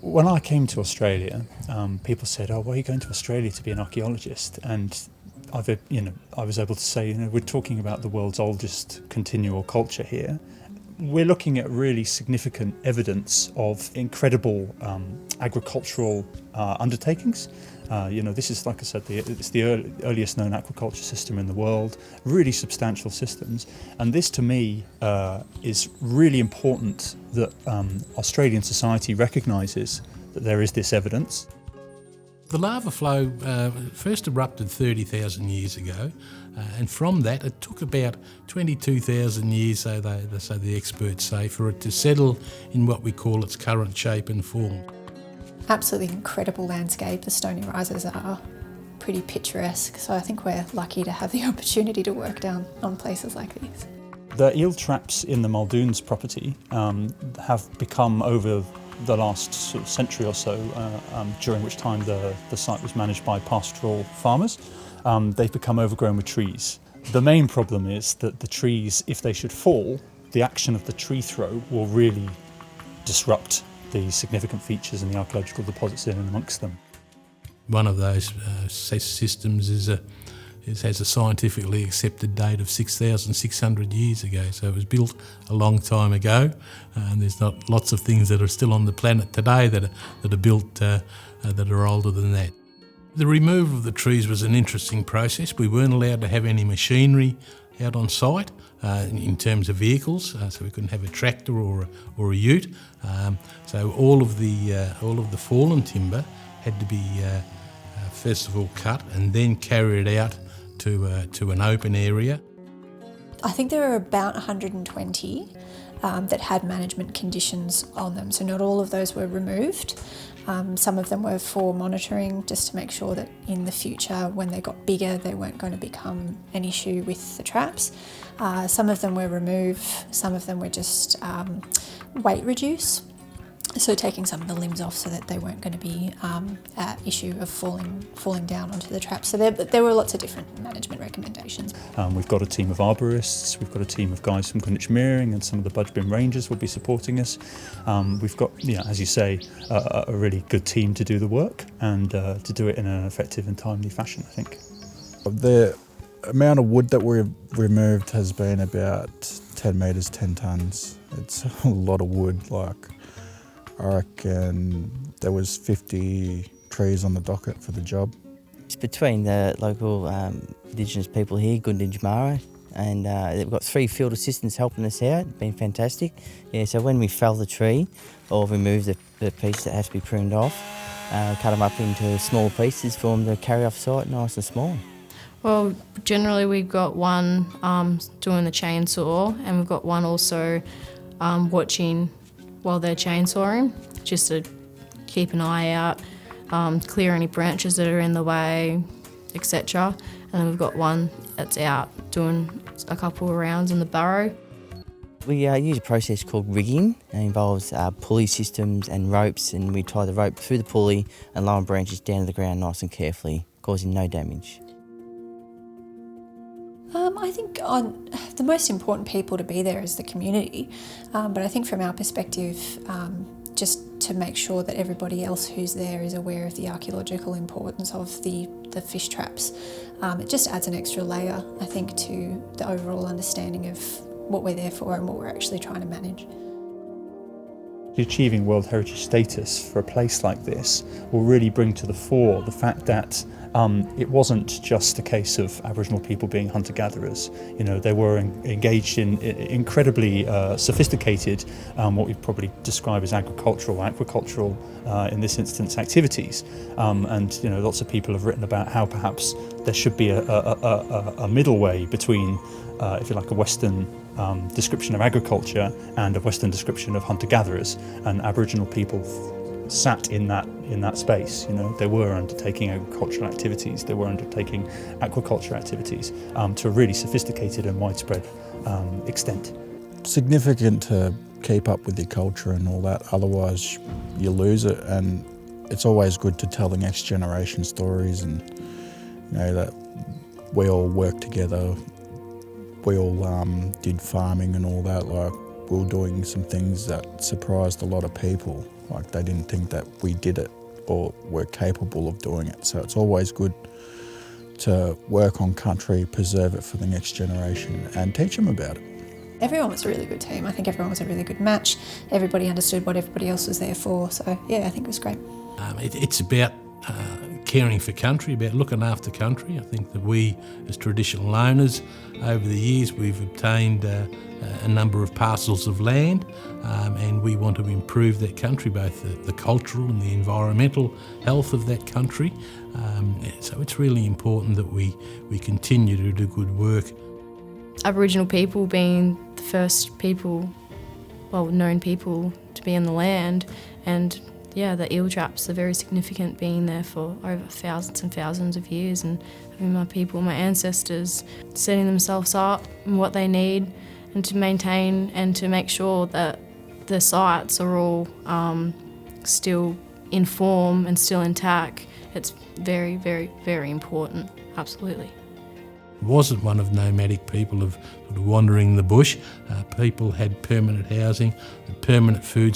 When I came to Australia, people said, "Oh, why are you going to Australia to be an archaeologist?" And I was able to say, we're talking about the world's oldest continual culture here. We're looking at really significant evidence of incredible agricultural undertakings. This is, like I said, it's the earliest known aquaculture system in the world, really substantial systems. And this, to me, is really important that Australian society recognises that there is this evidence. The lava flow first erupted 30,000 years ago, and from that it took about 22,000 years, so the experts say, for it to settle in what we call its current shape and form. Absolutely incredible landscape. The stony rises are pretty picturesque, so I think we're lucky to have the opportunity to work down on places like these. The eel traps in the Muldoon's property have become, over the last sort of century or so, during which time the site was managed by pastoral farmers, they've become overgrown with trees. The main problem is that the trees, if they should fall, the action of the tree throw will really disrupt the significant features and the archaeological deposits in and amongst them. One of those systems has a scientifically accepted date of 6,600 years ago, so it was built a long time ago, and there's not lots of things that are still on the planet today that are built that are older than that. The removal of the trees was an interesting process. We weren't allowed to have any machinery out on site in terms of vehicles, so we couldn't have a tractor or a ute. So all of the fallen timber had to be first of all cut and then carried out to an open area. I think there were about 120 that had management conditions on them, so not all of those were removed. Some of them were for monitoring, just to make sure that in the future, when they got bigger, they weren't going to become an issue with the traps. Some of them were removed, some of them were just weight reduce, so taking some of the limbs off so that they weren't going to be at issue of falling down onto the trap. So there were lots of different management recommendations. We've got a team of arborists, we've got a team of guys from Gunditjmara, and some of the Budj Bim rangers will be supporting us. We've got, as you say, a really good team to do the work and to do it in an effective and timely fashion, I think. The amount of wood that we've removed has been about 10 metres, 10 tonnes. It's a lot of wood. I reckon there was 50 trees on the docket for the job. It's between the local Indigenous people here, Gunditjmara, and they've got 3 field assistants helping us out. Been fantastic. Yeah, so when we fell the tree or remove the piece that has to be pruned off, cut them up into smaller pieces for them to carry off site, nice and small. Well, generally we've got one doing the chainsaw, and we've got one also watching while they're chainsawing, just to keep an eye out, clear any branches that are in the way, etc. And then we've got one that's out doing a couple of rounds in the burrow. We use a process called rigging. It involves pulley systems and ropes, and we tie the rope through the pulley and lower branches down to the ground nice and carefully, causing no damage. I think the most important people to be there is the community, but I think from our perspective, just to make sure that everybody else who's there is aware of the archaeological importance of the fish traps, it just adds an extra layer, I think, to the overall understanding of what we're there for and what we're actually trying to manage. Achieving World Heritage status for a place like this will really bring to the fore the fact that it wasn't just a case of Aboriginal people being hunter-gatherers. They were engaged in incredibly sophisticated, what we'd probably describe as aquacultural, in this instance, activities. And lots of people have written about how perhaps there should be a middle way between, if you like, a Western description of agriculture and a Western description of hunter-gatherers, and Aboriginal people sat in that space. They were undertaking agricultural activities, they were undertaking aquaculture activities to a really sophisticated and widespread extent. Significant to keep up with your culture and all that, otherwise you lose it, and it's always good to tell the next generation stories, and that we all work together. We all did farming and all that. We were doing some things that surprised a lot of people. Like they didn't think that we did it or were capable of doing it. So it's always good to work on country, preserve it for the next generation and teach them about it. Everyone was a really good team. I think everyone was a really good match. Everybody understood what everybody else was there for. So yeah, I think it was great. It's about caring for country, about looking after country. I think that we, as traditional owners, over the years we've obtained a number of parcels of land, and we want to improve that country, both the cultural and the environmental health of that country. So it's really important that we continue to do good work. Aboriginal people being the first people, known people to be on the land, and yeah, the eel traps are very significant, being there for over thousands and thousands of years, and having my people, my ancestors, setting themselves up and what they need, and to maintain and to make sure that the sites are all still in form and still intact. It's very, very, very important, absolutely. It wasn't one of nomadic people of sort of wandering the bush. People had permanent housing, permanent food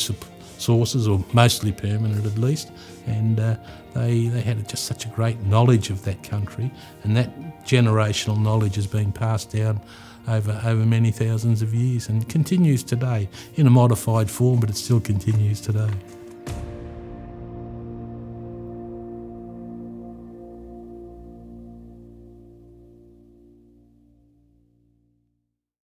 sources, or mostly permanent at least, and they had just such a great knowledge of that country, and that generational knowledge has been passed down over many thousands of years and continues today in a modified form, but it still continues today.